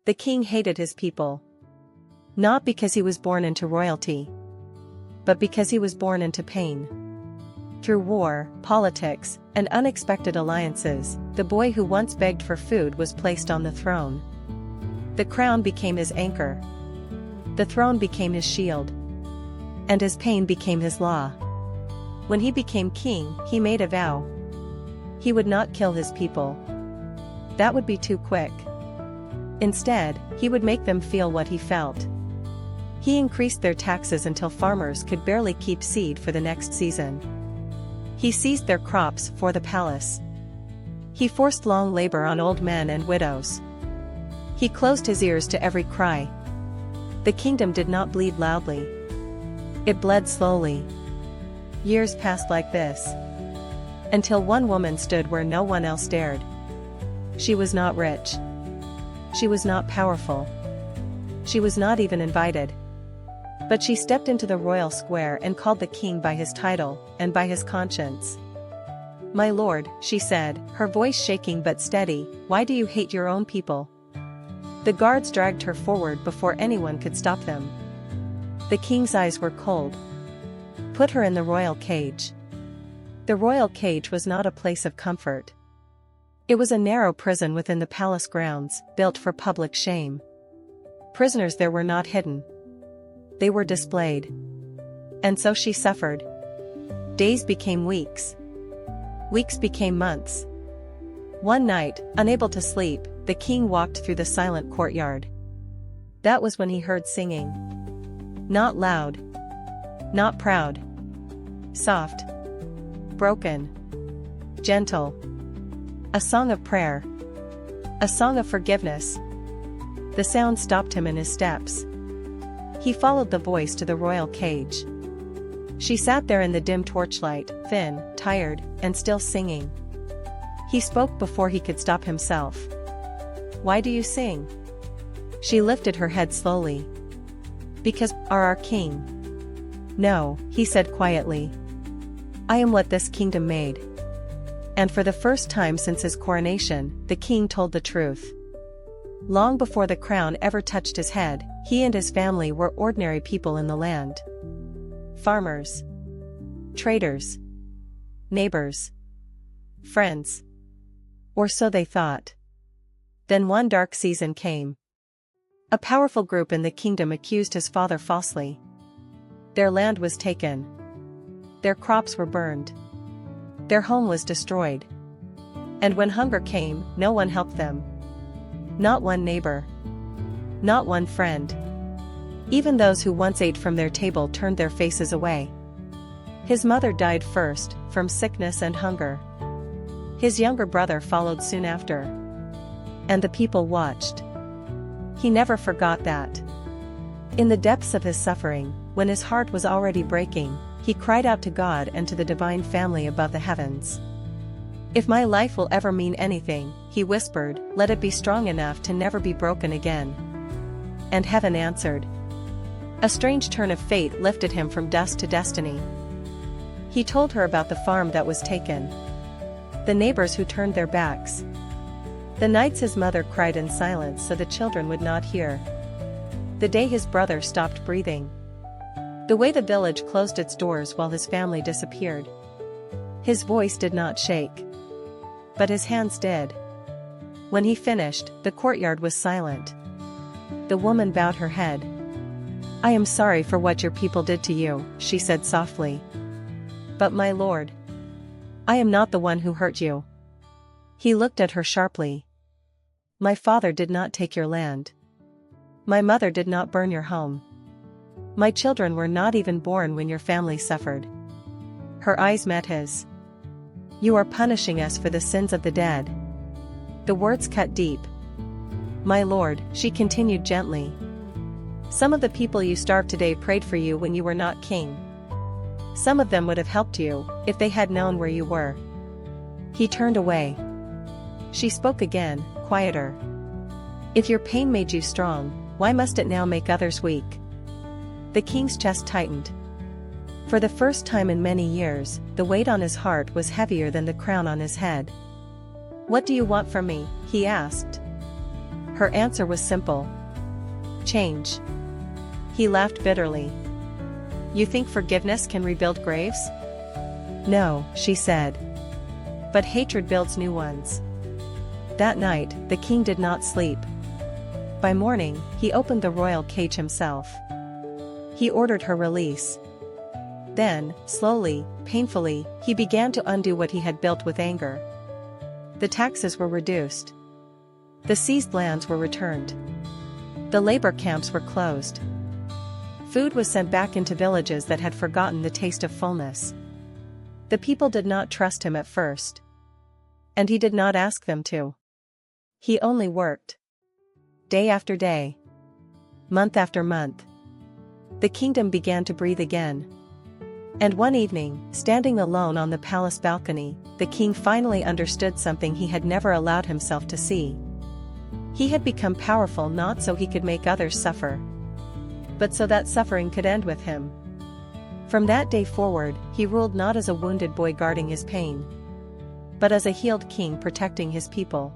The king hated his people. Not because he was born into royalty, but because he was born into pain. Through war, politics, and unexpected alliances, the boy who once begged for food was placed on the throne. The crown became his anchor. The throne became his shield. And his pain became his law. When he became king, he made a vow. He would not kill his people. That would be too quick. Instead, he would make them feel what he felt. He increased their taxes until farmers could barely keep seed for the next season. He seized their crops for the palace. He forced long labor on old men and widows. He closed his ears to every cry. The kingdom did not bleed loudly. It bled slowly. Years passed like this. Until one woman stood where no one else dared. She was not rich. She was not powerful. She was not even invited. But she stepped into the royal square and called the king by his title, and by his conscience. "My lord," she said, her voice shaking but steady, "why do you hate your own people?" The guards dragged her forward before anyone could stop them. The king's eyes were cold. "Put her in the royal cage." The royal cage was not a place of comfort. It was a narrow prison within the palace grounds, built for public shame. Prisoners there were not hidden. They were displayed. And so she suffered. Days became weeks. Weeks became months. One night, unable to sleep, the king walked through the silent courtyard. That was when he heard singing. Not loud. Not proud. Soft. Broken. Gentle. A song of prayer. A song of forgiveness. The sound stopped him in his steps. He followed the voice to the royal cage. She sat there in the dim torchlight, thin, tired, and still singing. He spoke before he could stop himself. "Why do you sing?" She lifted her head slowly. "Because are our king." "No," he said quietly. "I am what this kingdom made." And for the first time since his coronation, the king told the truth. Long before the crown ever touched his head, he and his family were ordinary people in the land. Farmers. Traders. Neighbors. Friends. Or so they thought. Then one dark season came. A powerful group in the kingdom accused his father falsely. Their land was taken. Their crops were burned. Their home was destroyed. And when hunger came, no one helped them. Not one neighbor. Not one friend. Even those who once ate from their table turned their faces away. His mother died first, from sickness and hunger. His younger brother followed soon after. And the people watched. He never forgot that. In the depths of his suffering, when his heart was already breaking, he cried out to God and to the divine family above the heavens. "If my life will ever mean anything," he whispered, "let it be strong enough to never be broken again." And heaven answered. A strange turn of fate lifted him from dust to destiny. He told her about the farm that was taken. The neighbors who turned their backs. The nights his mother cried in silence so the children would not hear. The day his brother stopped breathing. The way the village closed its doors while his family disappeared. His voice did not shake. But his hands did. When he finished, the courtyard was silent. The woman bowed her head. "I am sorry for what your people did to you," she said softly. "But my lord, I am not the one who hurt you." He looked at her sharply. "My father did not take your land. My mother did not burn your home. My children were not even born when your family suffered." Her eyes met his. "You are punishing us for the sins of the dead." The words cut deep. "My lord," she continued gently, "some of the people you starved today prayed for you when you were not king. Some of them would have helped you, if they had known where you were." He turned away. She spoke again, quieter. "If your pain made you strong, why must it now make others weak?" The king's chest tightened. For the first time in many years, the weight on his heart was heavier than the crown on his head. "What do you want from me?" he asked. Her answer was simple. Change. He laughed bitterly. You think forgiveness can rebuild graves? No, she said. But hatred builds new ones. That night, the king did not sleep. By morning, he opened the royal cage himself. He ordered her release. Then, slowly, painfully, he began to undo what he had built with anger. The taxes were reduced. The seized lands were returned. The labor camps were closed. Food was sent back into villages that had forgotten the taste of fullness. The people did not trust him at first. And he did not ask them to. He only worked. Day after day. Month after month. The kingdom began to breathe again. And one evening, standing alone on the palace balcony, the king finally understood something he had never allowed himself to see. He had become powerful not so he could make others suffer, but so that suffering could end with him. From that day forward, he ruled not as a wounded boy guarding his pain, but as a healed king protecting his people.